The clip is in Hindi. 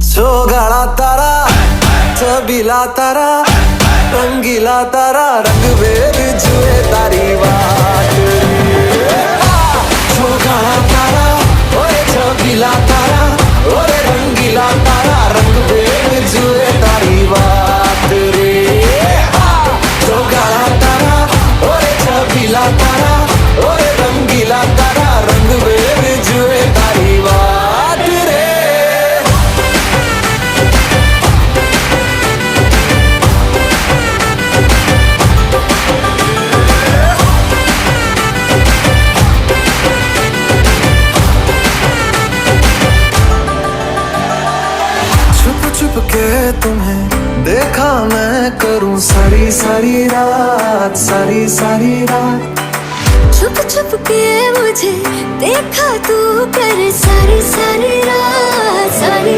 सोगाळा तारा, छबीला तारा, रंगीला तारा, रंग बेर जुए तारी बात रे। सोगाळा तारा, ओए छबीला तारा, ओए रंगीला तारा, रंग बेर जुए तारी बात रे। सोगाळा तारा, ओए छबीला तारा, ओए रंगीला तारा, रंग बेर जुए तारी बात रे। छुप के तुम्हें देखा मैं करूं सारी सारी रात, सारी सारी रात। छुप छुप के मुझे देखा तू कर सारी सारी रात, सारी